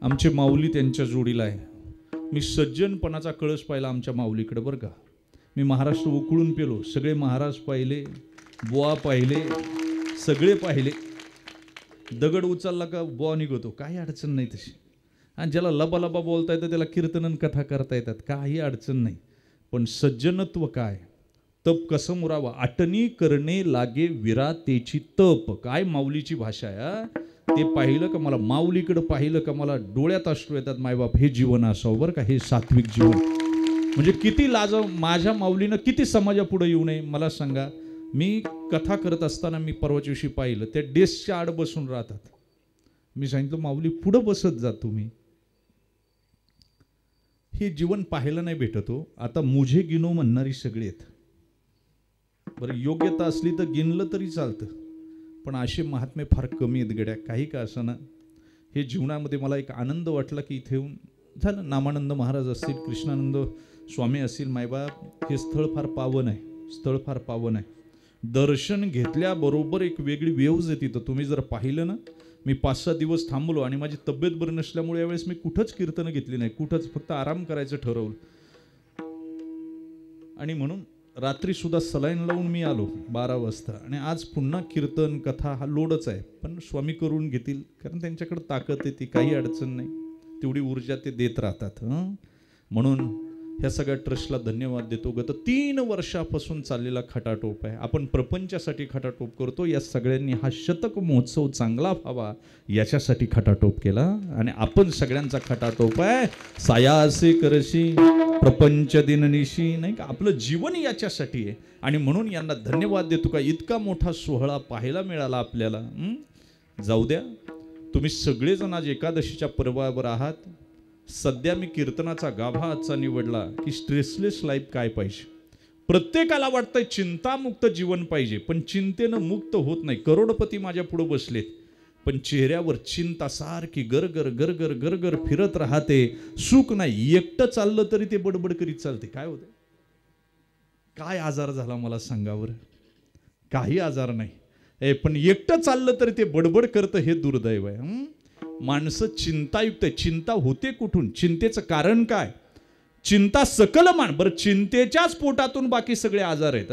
आमचे माऊली त्यांच्या जोडीला आहे। मी सज्जनपणाचा कळस पाहिला आमच्या माऊलीकडे बरं का। मी महाराष्ट्र उकळून पेलो, सगळे महाराज पाहिले, बुवा पाहिले, सगळे पाहिले। दगड उचलला का बुवा निघतो, काही अडचण नाही तशी। आणि ज्याला लबा लबा बोलता येतं त्याला कीर्तन कथा करता येतात, काही अडचण नाही। पण सज्जनत्व काय, तप कसं मुरावा, आटणी करणे लागे विरातेची तप, काय माऊलीची भाषा आहे। ते पाहिलं का मला, माऊलीकडे पाहिलं का मला डोळ्यात अश्रू येतात। मायबाप हे जीवन असावं बरं का, हे सात्विक जीवन। म्हणजे किती लाज, माझ्या माऊलीनं किती समाजापुढे येऊ नये मला सांगा। मी कथा करत असताना मी परवाच्या दिवशी पाहिलं, त्या डेस्कच्या आड बसून राहतात। मी सांगितलं माऊली पुढं बसत जा तुम्ही, हे जीवन पाहायला नाही भेटत हो। आता मुझे गिनो म्हणणारी सगळी आहेत, बरं योग्यता असली तर गिनलं तरी चालतं, पण असे महात्मे फार कमी आहेत गड्या। काही का असं ना, हे जीवनामध्ये मला एक आनंद वाटला की इथे येऊन झालं। नामानंद महाराज असतील, कृष्णानंद स्वामी असतील, मायबाप हे स्थळ फार पावन आहे, स्थळ फार पावन आहे। दर्शन घेतल्याबरोबर एक वेगळी वेव्ज आहे तिथं। तुम्ही जर पाहिलं ना, मी 5-6 दिवस थांबलो आणि माझी तब्येत बरी नसल्यामुळे यावेळेस मी कुठंच कीर्तनं घेतली नाही, कुठंच, फक्त आराम करायचं ठरवलं। आणि म्हणून रात्री सुद्धा सलाईन लावून मी आलो 12 वाजता, आणि आज पुन्हा कीर्तन कथा हा लोडच आहे। पण स्वामी करून घेतील, कारण त्यांच्याकडे ताकद आहे, ती काही अडचण नाही, तेवढी ऊर्जा ते देत राहतात। म्हणून ह्या सगळ्या ट्रस्टला धन्यवाद देतो। गत 3 वर्षापासून चाललेला खटाटोप आहे, आपण प्रपंचासाठी खटाटोप करतो, या सगळ्यांनी हा शतक महोत्सव चांगला व्हावा याच्यासाठी खटाटोप केला। आणि आपण सगळ्यांचा खटाटोप आहे, सायासे करशी प्रपंच दिननिशी, नाही का, आपलं जीवन याच्यासाठी आहे। आणि म्हणून यांना धन्यवाद देतो का इतका मोठा सोहळा पाहायला मिळाला आपल्याला। जाऊ द्या, तुम्ही सगळेजण आज एकादशीच्या पर्वावर आहात। सध्या मी कीर्तनाचा गाभा आजचा निवडला की स्ट्रेसलेस लाईफ काय पाहिजे। प्रत्येकाला वाटतंय चिंतामुक्त जीवन पाहिजे, पण चिंतेनं मुक्त होत नाही। करोडपती माझ्या पुढे बसलेत, पण चेहऱ्यावर चिंता सारखी गरगर गरगर गरगर फिरत राहते, सुख नाही। एकटं चाललं तरी ते बडबड करीत चालते। काय होतं, काय आजार झाला मला सांगावर, काही आजार नाही, पण एकटं चाललं तरी ते बडबड करतं, हे दुर्दैव आहे। माणसं चिंतायुक्त आहे। चिंता होते कुठून, चिंतेचं कारण काय, चिंता सकल बरं चिंतेच्याच पोटातून बाकी सगळे आजार आहेत।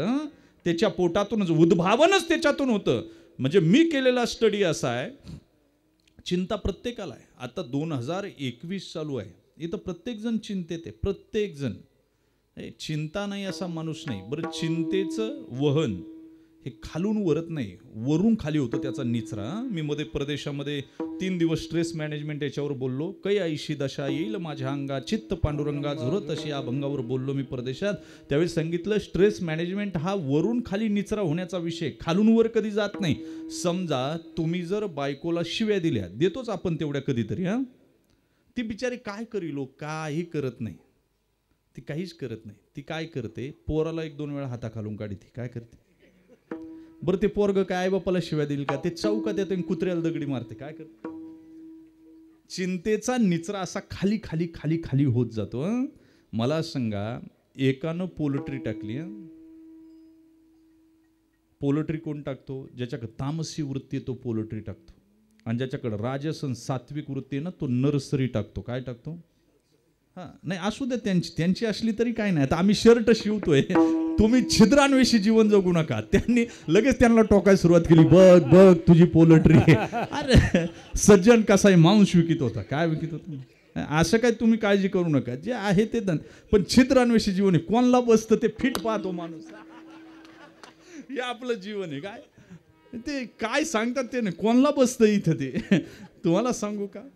त्याच्या पोटातूनच उद्भावनच त्याच्यातून होतं। म्हणजे मी केलेला स्टडी असा आहे, चिंता प्रत्येकाला आहे। आता 2021 चालू आहे, इथं प्रत्येक जण चिंतेत आहे, प्रत्येक जण। चिंता नाही असा माणूस नाही। बरं चिंतेचं वहन हे खालून वरत नाही, वरून खाली होतं त्याचा निचरा। मी मध्ये प्रदेशामध्ये 3 दिवस स्ट्रेस मॅनेजमेंट याच्यावर बोललो। कै ऐशी दशा येईल माझ्या अंगा, चित्त पांडुरंगा झुरत अशी या भंगावर बोललो मी प्रदेशात। त्यावेळी सांगितलं स्ट्रेस मॅनेजमेंट हा वरून खाली निचरा होण्याचा विषय, खालून वर कधी जात नाही। समजा तुम्ही जर बायकोला शिव्या दिल्या, देतोच आपण तेवढ्या कधीतरी, ती बिचारी काय करीलो, काही करत नाही, ती काहीच करत नाही। ती काय करते, पोराला 1-2 वेळा हाताखालून काढते, काय करते बरं, ते पोरग काय आई बापाला शिव्या देईल का, ते चौकात येतो कुत्र्याला दगडी मारते, काय करते। चिंतेचा निचरा असा खाली खाली खाली खाली होत जातो। मला सांगा, एकानं पोल्ट्री टाकली, पोल्ट्री कोण टाकतो, ज्याच्याकडे तामसी वृत्ती तो पोल्ट्री टाकतो, आणि ज्याच्याकडे राजसन सात्विक वृत्ती ना तो नर्सरी टाकतो। काय टाकतो, नाही असू दे, त्यांची असली तरी काय नाही। आता आम्ही शर्ट शिवतोय, तुम्ही छिद्रान्वेषी जीवन जगू नका। त्यांनी लगेच त्यांना टोकायला सुरुवात केली, बघ बघ तुझी पोल्ट्री। अरे सज्जन कसा आहे, मांस विकित होता, काय विकित होता, असं काय तुम्ही काळजी करू नका, जे आहे ते धन। पण छिद्रान्वेषी जीवन आहे, कोणला बसतं ते फिट पाहतो माणूस, हे आपलं जीवन आहे। काय ते काय सांगतात ते नाही, कोणला बसतं इथं ते तुम्हाला सांगू का।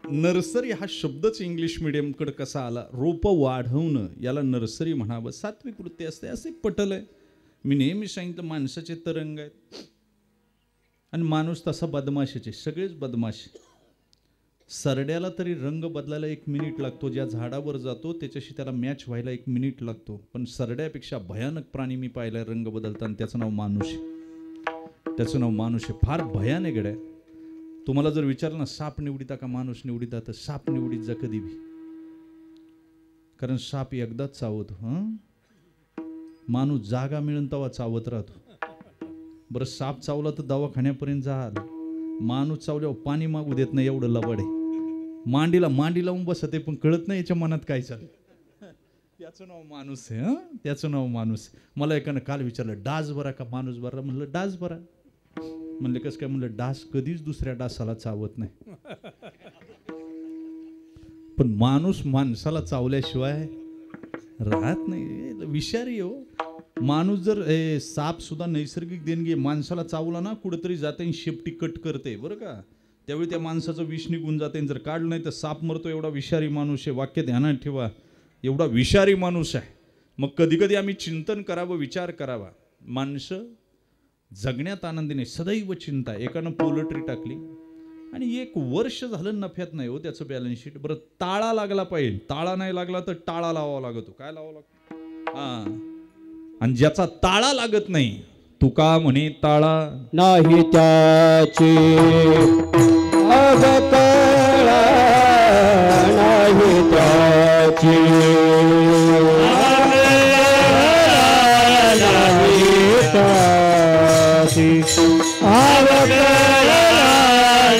नर्सरी हा शब्दच इंग्लिश मीडियमकडे कसा आला, रोपं वाढवणं याला नर्सरी म्हणावं, सात्विक वृत्ती असते असे पटलंय। मी नेहमी सांगितलं माणसाचे तरंग आहेत, आणि माणूस तसा बदमाशीचे, सगळेच बदमाश। सरड्याला तरी रंग बदलायला 1 मिनिट लागतो, ज्या झाडावर जातो त्याच्याशी त्याला मॅच व्हायला 1 मिनिट लागतो, पण सरड्यापेक्षा भयानक प्राणी मी पाहिलाय रंग बदलताना, त्याचं नाव माणूस आहे, त्याचं नाव माणूस आहे। फार भयानक गड्या। तुम्हाला जर विचारलं ना साप निवडिता का माणूस निवडिता, तर साप निवडीत जा कधी भी, कारण साप एकदाच चावतो, माणूस जागा मिळून तेव्हा चावत राहतो। बरं साप चावला तर दवाखान्यापर्यंत जाल, माणूस चावल्यावर पाणी मागू देत नाही एवढं लबाड आहे. मांडीला मांडी लावून बसत पण कळत नाही याच्या मनात काय चाललं. त्याचं नाव माणूस आहे. हं, त्याचं नाव माणूस. मला एकानं काल विचारलं डास बरा का माणूस बरा. म्हणलं डास बरा. म्हणले कसं काय. म्हणलं डास कधीच दुसऱ्या डासाला चावत नाही, पण माणूस माणसाला चावल्याशिवाय राहत नाही. विषारी हो माणूस. जर साप सुद्धा नैसर्गिक देणगी. माणसाला चावला ना कुठेतरी जाते शेपटी कट करते बरं का, त्यावेळी त्या माणसाचं विष निघून जाते. जर काढलं नाही तर साप मरतो. एवढा विषारी माणूस आहे. वाक्य ध्यानात ठेवा, एवढा विषारी माणूस आहे. मग कधी कधी आम्ही चिंतन करावं, विचार करावा. माणसं जगण्यात आनंदीने सदैव चिंता. एकानं पोल्ट्री टाकली आणि 1 वर्ष झालं नफ्यात नाही हो त्याचं बॅलन्स शीट. बरं ताळा लागला पाहिजे. ताळा नाही लागला तर टाळा लावावा लागतो. काय लावावा लागतो. आणि ज्याचा ताळा लागत नाही तुका म्हणे ताळा नाही त्याची अवकळा नाही त्याची अवकळा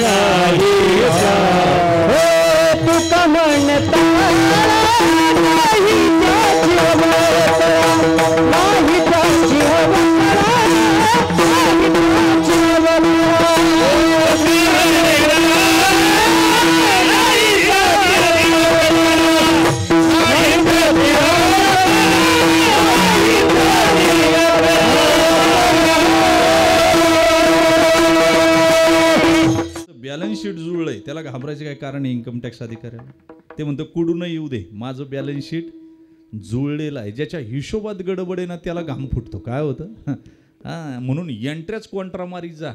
नाही तुका म्हणता नाही त्याची नाही त्याची बॅलन्स शीट जुळलंय त्याला घाबरायचं काय कारण आहे. इन्कम टॅक्स अधिकाऱ्याला ते म्हणतं कुठून येऊ दे, माझं बॅलन्स शीट जुळलेलं आहे. ज्याच्या हिशोबात गडबड आहे ना त्याला घाम फुटतो. काय होतं म्हणून एंट्र्याच क्वांट्रा मारी जा.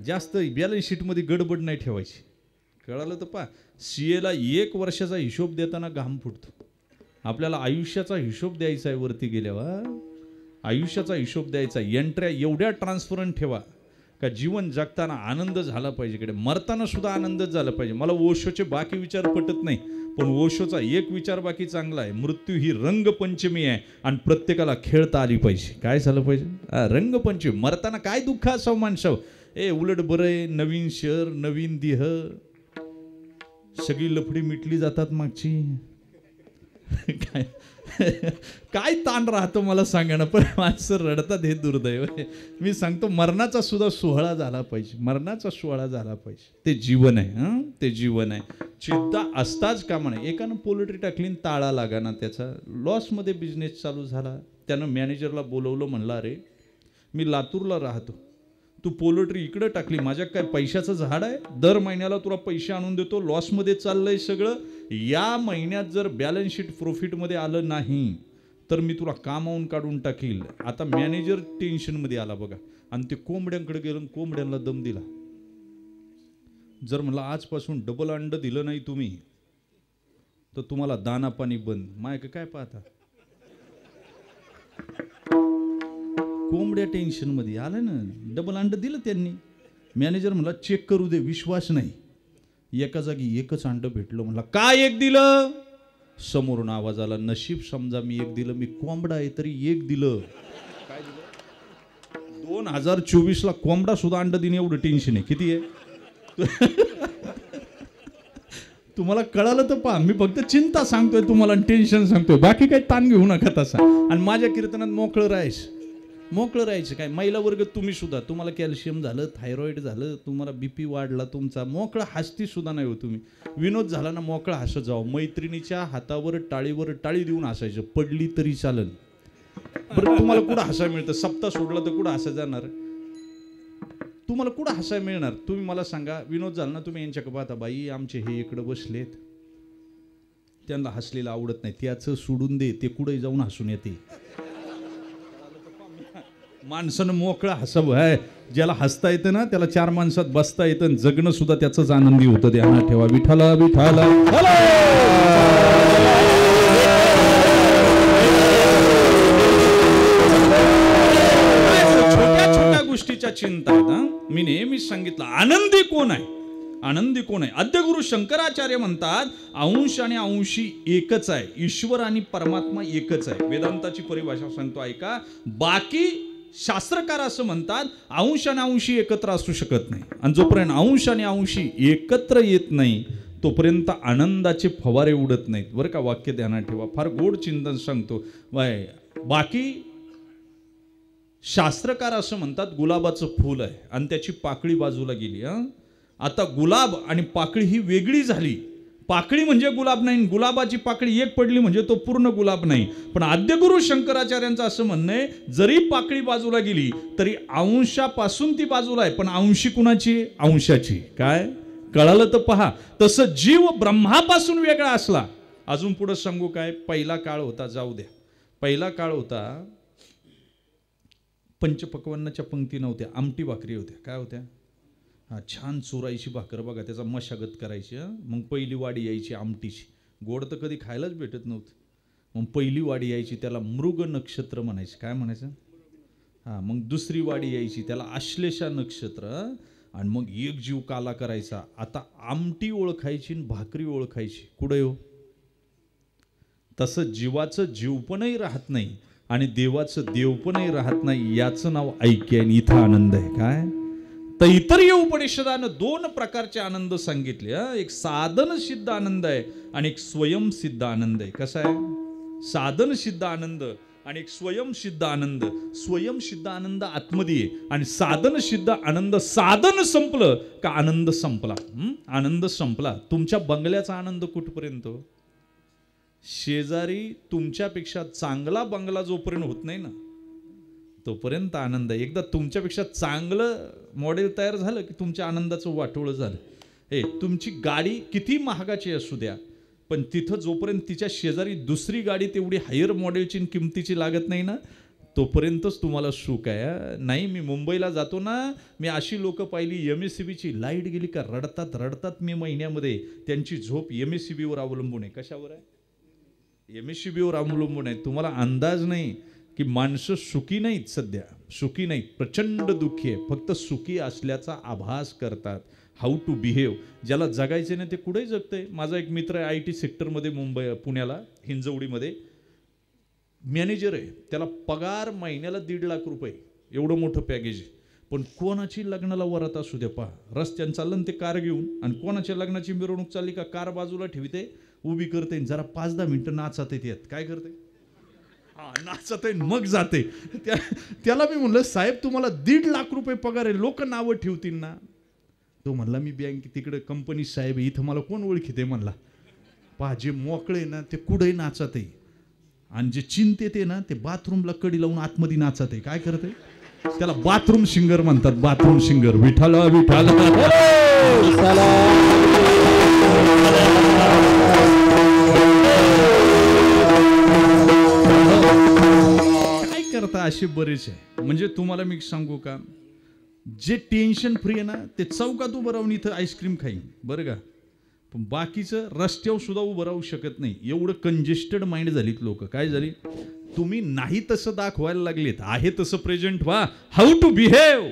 जास्त बॅलन्स शीटमध्ये गडबड नाही ठेवायची. कळालं तर पा सीएला 1 वर्षाचा हिशोब देताना घाम फुटतो. आपल्याला आयुष्याचा हिशोब द्यायचा आहे. वरती गेल्यावर आयुष्याचा हिशोब द्यायचा. एंट्र्या एवढ्या ट्रान्सपरंट ठेवा का जीवन जगताना आनंद झाला पाहिजे, कडे मरताना सुद्धा आनंदच झाला पाहिजे. मला ओशोचे बाकी विचार पटत नाही, पण ओशोचा एक विचार बाकी चांगला आहे. मृत्यू ही रंगपंचमी आहे आणि प्रत्येकाला खेळता आली पाहिजे. काय झालं पाहिजे. रंगपंचमी. मरताना काय दुःख असावं माणसावं. उलट बरं आहे. नवीन शहर, नवीन देह, सगळी लफडी मिटली जातात मागची. काय काय ताण राहतो मला सांगा ना. पण माणसं रडतात हे दुर्दैव. मी सांगतो मरणाचा सुद्धा सोहळा झाला पाहिजे. मरणाचा सोहळा झाला पाहिजे. ते जीवन आहे. ते जीवन आहे. चिंता असताच कामा नये. एकानं पोल्ट्री टाकली ताळा लागा ना. त्याचा लॉसमध्ये बिझनेस चालू झाला. त्यानं मॅनेजरला बोलवलं. म्हणलं अरे मी लातूरला राहतो, तू पोल्ट्री इकडं टाकली, माझ्या काय पैशाचं झाड आहे. दर महिन्याला तुला पैसे आणून देतो. लॉसमध्ये चाललंय सगळं. या महिन्यात जर बॅलन्स शीट प्रॉफिटमध्ये आलं नाही तर मी तुला कामावून काढून टाकील. आता मॅनेजर टेन्शनमध्ये आला बघा. आणि ते कोंबड्यांकडे गेलं, कोंबड्यांना दम दिला. जर मला आजपासून डबल अंड दिलं नाही तुम्ही तर तुम्हाला दाना पाणी बंद. मायक काय पाहता. कोंबड्या टेन्शनमध्ये आलं ना. डबल अंड दिलं त्यांनी. मॅनेजर म्हणला चेक करू दे. विश्वास नाही. एका जागी एकच अंड भेटलं. म्हणला काय 1 दिलं. समोरून आवाज आला नशीब समजा मी 1 दिलं. मी कोंबडा आहे तरी 1 दिलं. काय दिलं. 2024ला कोंबडा सुद्धा अंड देणे एवढं टेन्शन आहे. किती आहे. तुम्हाला कळालं तर पहा. मी फक्त चिंता सांगतोय तुम्हाला, टेन्शन सांगतोय. बाकी काही ताण घेऊ नका तसा. आणि माझ्या कीर्तनात मोकळं राहायचं. मोकळं राहायचं. काय महिला वर्ग तुम्ही सुद्धा, तुम्हाला कॅल्शियम झालं, थायरॉइड झालं, तुम्हाला बीपी वाढला तुमचा, मोकळा हसती सुद्धा नाही हो तुम्ही. विनोद झाला ना मोकळा हसत जावं. मैत्रिणीच्या हातावर टाळीवर टाळी देऊन हसायचं. पडली तरी चालेल. बरं तुम्हाला कुठं हसायला मिळतं. सप्ताह सोडला तर कुठं हसायला जाणार. तुम्हाला कुठं हसायला मिळणार. तुम्ही मला सांगा. विनोद झाला ना तुम्ही यांच्याकडे पाहता, बाई आमचे हे इकडं बसलेत, त्यांना हसलेलं आवडत नाही, त्याचं सोडून दे, ते कुठे जाऊन हसून येते. माणसानं मोकळं हसावं आहे. ज्याला हसता येतं ना त्याला 4 माणसात बसता येतं. जगणं सुद्धा त्याचंच आनंदी होतं. ध्यानात ठेवा. विठाला विठाला. छोट्या छोट्या गोष्टीच्या चिंता आहेत. मी नेहमीच सांगितलं आनंदी कोण आहे. आनंदी कोण आहे. आद्यगुरु शंकराचार्य म्हणतात अंश आणि अंशी एकच आहे. ईश्वर आणि परमात्मा एकच आहे. वेदांताची परिभाषा सांगतो ऐका. बाकी शास्त्रकार असं म्हणतात अंश आणि अंशी एकत्र असू शकत नाही, आणि जोपर्यंत अंश आणि अंशी एकत्र येत नाही तोपर्यंत आनंदाचे फवारे उडत नाहीत. बरं का, वाक्य ध्यानात ठेवा, फार गोड चिंतन सांगतो. बाकी शास्त्रकार असं म्हणतात गुलाबाचं फूल आहे आणि त्याची पाकळी बाजूला गेली. आता गुलाब आणि पाकळी ही वेगळी झाली. पाकळी म्हणजे गुलाब नाही, गुलाबाची पाकळी एक पडली म्हणजे तो पूर्ण गुलाब नाही. पण आद्यगुरु शंकराचार्यांचं असं म्हणणं आहे, जरी पाकळी बाजूला गेली तरी अंशापासून ती बाजूला आहे, पण अंशी कुणाची? अंशाची. काय कळालं तर पहा. तसं जीव ब्रह्मापासून वेगळा असला. अजून पुढे सांगू काय? पहिला काळ होता, जाऊ द्या. पहिला काळ होता, पंचपक्वान्नाच्या पंक्ती नव्हत्या, आमटी भाकरी होत्या. काय होत्या? हा, छान चुरायची भाकर बघा, त्याचा मशागत करायची. मग पहिली वाडी यायची आमटीची. गोड तर कधी खायलाच भेटत नव्हतं. मग पहिली वाडी यायची, त्याला मृग नक्षत्र म्हणायचे. काय म्हणायचं? हां. मग दुसरी वाडी यायची, त्याला आश्लेषा नक्षत्र. आणि मग एक जीव काला करायचा. आता आमटी ओळखायची आणि भाकरी ओळखायची. कुठे हो? तसं जीवाचं जीवपणही राहत नाही आणि देवाचं देवपणही राहत नाही. याचं नाव ऐक्य आणि इथं आनंद आहे. काय? तर इतर उपनिषदानं दोन प्रकारचे आनंद सांगितले. एक साधन सिद्ध आनंद आहे आणि एक स्वयंसिद्ध आनंद आहे. कसा आहे? साधन सिद्ध आनंद आणि एक स्वयंसिद्ध आनंद. स्वयंसिद्ध आनंद आतमध्ये आहे आणि साधन सिद्ध आनंद. साधन संपलं का आनंद संपला. आनंद संपला. तुमच्या बंगल्याचा आनंद कुठपर्यंत? शेजारी तुमच्यापेक्षा चांगला बंगला जोपर्यंत होत नाही ना तोपर्यंत आनंद आहे. एकदा तुमच्यापेक्षा चांगलं मॉडेल तयार झालं की तुमच्या आनंदाचं वाटोळं झालं. तुमची गाडी किती महागाची असू द्या, पण तिथं जोपर्यंत तिच्या शेजारी दुसरी गाडी तेवढी हायर मॉडेलची किमतीची लागत नाही ना तोपर्यंतच तुम्हाला सुख आहे. नाही, मी मुंबईला जातो ना, मी अशी लोक पाहिली, MSCBची लाईट गेली का रडतात रडतात मे महिन्यामध्ये. त्यांची झोप MSCBवर अवलंबून आहे. कशावर आहे? MSCBवर अवलंबून आहे. तुम्हाला अंदाज नाही की माणसं सुखी नाहीत, सध्या सुखी नाहीत, प्रचंड दुःखी आहे. फक्त सुखी असल्याचा आभास करतात. How to behave. ज्याला जगायचे नाही ते कुठेही जगतंय. माझा एक मित्र आहे IT सेक्टरमध्ये, मुंबई पुण्याला हिंजवडीमध्ये मॅनेजर आहे. त्याला पगार महिन्याला 1.5 लाख रुपये, एवढं मोठं पॅकेज. पण कोणाची लग्नाला वरात असू द्या, पहा रस्त्यानं चाललं ते कार घेऊन, आणि कोणाच्या लग्नाची मिरवणूक चालली का कार बाजूला ठेवते, उभी करते, जरा 5-10 मिनिटं नाचत येत. काय करते? नाचत आहे मग जाते. त्याला मी म्हणलं, साहेब तुम्हाला 1.5 लाख रुपये पगार आहे, लोक नावं ठेवतील ना. तो म्हणला, मी बँक तिकडे कंपनी साहेब आहे, इथं मला कोण ओळखीते म्हणला. पहा, जे मोकळे ना ते कुठेही नाचत आहे, आणि जे चिंतेत आहे ना ते बाथरूमला कडी लावून आतमध्ये नाचत आहे. काय करते? त्याला बाथरूम सिंगर म्हणतात. Bathroom singer. विठाल विठाल काय करता असे बरेच आहे. म्हणजे तुम्हाला मी सांगू का, जे टेन्शन फ्री आहे ना ते चौकात उभं राहून इथं आईस्क्रीम खाईन, बरं का. पण बाकीचं रस्त्यावर सुद्धा उभं राहू शकत नाही. एवढं कंजेस्टेड माइंड झालीत लोक. काय झाली? तुम्ही नाही तसं दाखवायला लागलेत, आहे तसं प्रेझेंट व्हा. How to behave.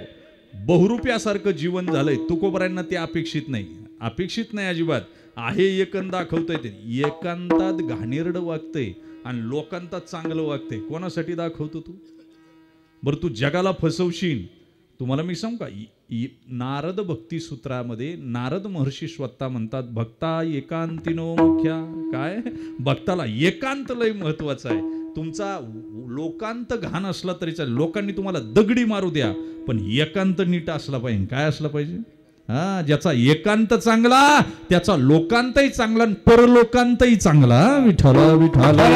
बहुरूप्यासारखं जीवन झालंय. तुकोबरायांना ते अपेक्षित नाही, अपेक्षित नाही अजिबात. आहे एकंद दाखवतंय ते. एकांतात घाणेरडं वागतंय आणि लोकांतात चांगलं वागतंय. कोणासाठी दाखवतो तू? बरं, तू जगाला फसवशील. तुम्हाला मी सांगू का, नारद भक्ती सूत्रामध्ये नारद महर्षी स्वतः म्हणतात, भक्ता एकांतिनो मुख्या. काय? भक्ताला एकांत लय महत्वाचा आहे. तुमचा लोकांत घाण असला तरी चालेल, लोकांनी तुम्हाला दगडी मारू द्या, पण एकांत नीट असला पाहिजे. काय असला पाहिजे? ज्याचा एकांत चांगला त्याचा लोकांतही चांगला आणि परलोकांतही चांगला. विठाला विठाला.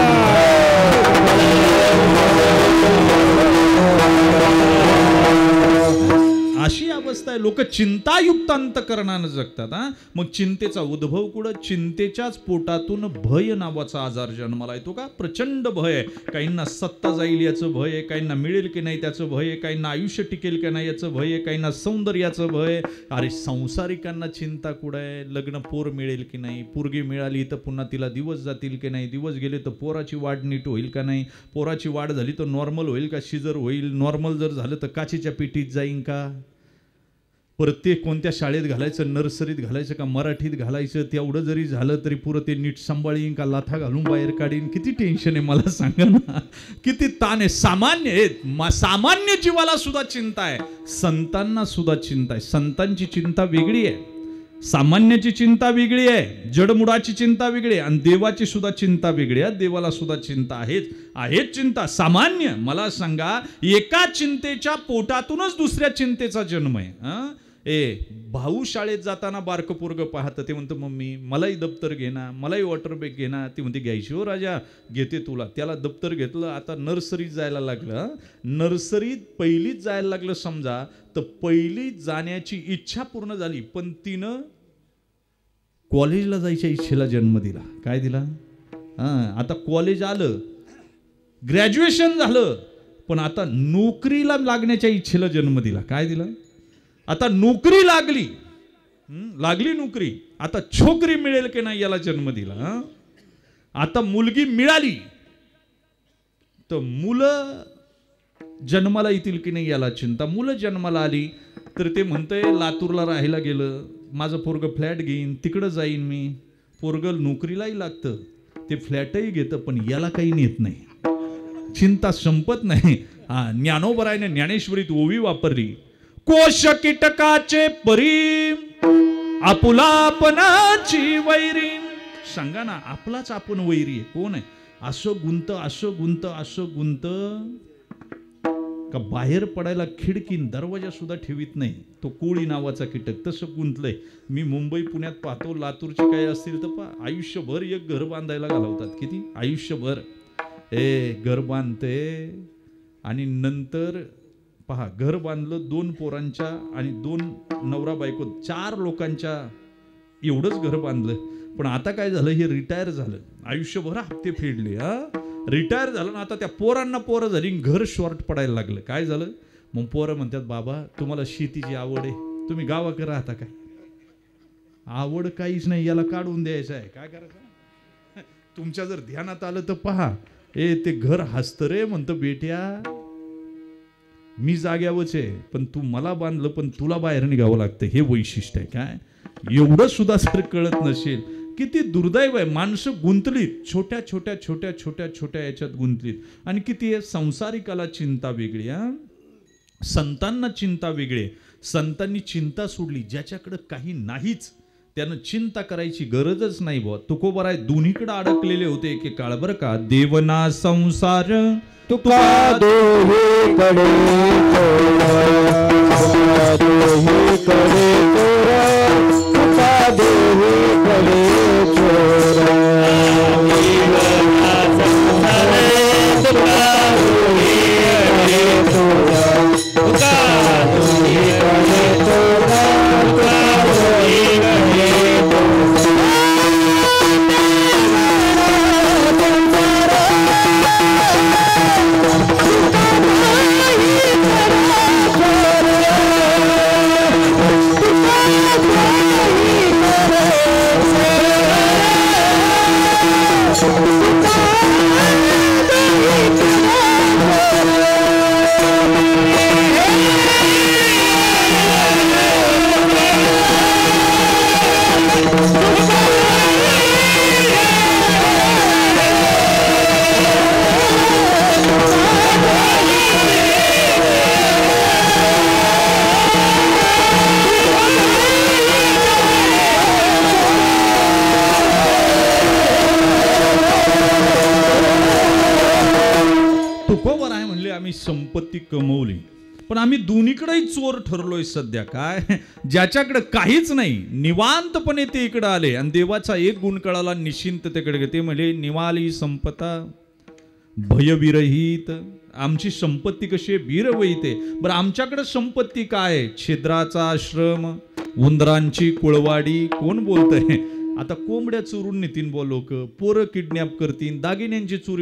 अशी अवस्था आहे. लोक चिंतायुक्त अंतकरणानं जगतात. मग चिंतेचा उद्भव कुठं? चिंतेच्याच पोटातून भय नावाचा आजार जन्माला येतो. का? प्रचंड भय आहे. काहींना सत्ता जाईल याचं भय आहे, काहींना मिळेल की नाही त्याचं भय आहे, काहींना आयुष्य टिकेल की नाही याचं भय आहे, काहींना सौंदर्याचं भय आहे. अरे संसारिकांना चिंता कुठं आहे? लग्न पोर मिळेल की नाही, पोरगी मिळाली तर पुन्हा तिला दिवस जातील की नाही, दिवस गेले तर पोराची वाढ नीट होईल का नाही, पोराची वाढ झाली तर नॉर्मल होईल का सिजर होईल, नॉर्मल जर झालं तर काचेच्या पेटीत जाईन का. प्रत्येक कोणत्या शाळेत घालायचं, नर्सरीत घालायचं का मराठीत घालायचं, तेवढं जरी झालं तरी पुरं ते नीट सांभाळीन का लाथा घालून बाहेर काढीन, किती टेन्शन आहे मला सांगा ना, किती ताण आहे. सामान्य जीवाला सुद्धा चिंता आहे, संतांना सुद्धा चिंता आहे. संतांची चिंता वेगळी आहे, सामान्याची चिंता वेगळी आहे, जडमुडाची चिंता वेगळी आहे, आणि देवाची सुद्धा चिंता वेगळी आहे. देवाला सुद्धा चिंता आहेच चिंता. सामान्य मला सांगा, एका चिंतेच्या पोटातूनच दुसऱ्या चिंतेचा जन्म आहे. भाऊ शाळेत जाताना बारकं पोरगं पाहतं, ते म्हणतं मम्मी मलाही दप्तर घेना, मलाही वॉटर बॅग घेना. ती म्हणते घ्यायची हो राजा, घेते तुला. त्याला दप्तर घेतलं. आता नर्सरीत जायला लागलं. नर्सरीत पहिलीत जायला लागलं समजा, तर पहिलीत जाण्याची इच्छा पूर्ण झाली, पण तिनं कॉलेजला जायच्या इच्छेला जन्म दिला. काय दिला? आता कॉलेज आलं, ग्रॅज्युएशन झालं, पण आता नोकरीला लागण्याच्या इच्छेला जन्म दिला. काय दिला? आता नोकरी लागली नोकरी, आता छोकरी मिळेल की नाही याला जन्म दिला. आता मुलगी मिळाली तर मुलं जन्माला येतील की नाही याला चिंता. मुलं जन्माला आली तर ते म्हणतंय लातूरला राहायला गेलं, माझं पोरगं फ्लॅट घेईन, तिकडं जाईन मी. पोरगं नोकरीलाही लागतं, ते फ्लॅटही घेतं, पण याला काही नेत नाही. चिंता संपत नाही. ज्ञानोबरायने ज्ञानेश्वरीत ओवी वापरली, कोश कीटकाचे परी आपुलापनाची वैरी. सांगा ना, आपलाच आपण वैरी आहे. कोण आहे? असं गुंत का बाहेर पडायला खिडकीन दरवाजा सुद्धा ठेवीत नाही. तो कोळी नावाचा कीटक तसं गुंतलंय. मी मुंबई पुण्यात पाहतो, लातूरचे काय असतील तर आयुष्यभर एक घर बांधायला घालवतात. किती? आयुष्यभर घर बांधते, आणि नंतर पहा, घर बांधलं 2 पोरांच्या आणि 2 नवरा बायको 4 लोकांच्या, एवढंच घर बांधलं. पण आता काय झालं, हे रिटायर झालं, आयुष्यभर हप्ते फेडले, रिटायर झालं ना. आता त्या पोरं झाली, घर शॉर्ट पडायला लागलं. काय झालं मग? पोरं म्हणतात, बाबा तुम्हाला शेतीची आवड आहे, तुम्ही गावाकडे राहता काय? आवड काहीच नाही, याला काढून द्यायचं आहे. काय करायचं? तुमच्या जर ध्यानात आलं तर पहा, ते घर हसतं रे, म्हणतं बेट्या मी जाग्यावरच आहे, पण तू मला बांधलं, पण तुला बाहेर निघावं लागतं. हे वैशिष्ट्य आहे. काय एवढं सुद्धा जर कळत नसेल, किती दुर्दैव आहे. माणसं गुंतलीत, छोट्या याच्यात गुंतलीत. आणि किती आहे, संसारिकाला चिंता वेगळी, संतांना चिंता वेगळी. संतांनी चिंता सोडली. ज्याच्याकडे काही नाहीच त्यानं चिंता करायची गरजच नाही. बुवा तुकोबराय दोन्हीकडे अडकलेले होते एके काळ बरं का. देवना संसार तुका दोहीकडे संपत्ती कमवली, पण आम्ही दोन्हीकडेही चोर ठरलोय सध्या. काय ज्याच्याकडे काहीच नाही, निवांतपणे ते इकडे आले, आणि देवाचा एक गुण कळाला, निश्चिंततेकडे. ते म्हणजे निवाली संपता भयविरहित. आमची संपत्ती कशी आहे? वीरवहिते. बरं आमच्याकडे संपत्ती काय आहे? छिद्राचा आश्रम, उंदरांची कुळवाडी. कोण बोलतंय? आता कोंबड्या चोरून नेतीन बो लोक, पोरं किडनॅप करतील, दागिन्यांची चोरी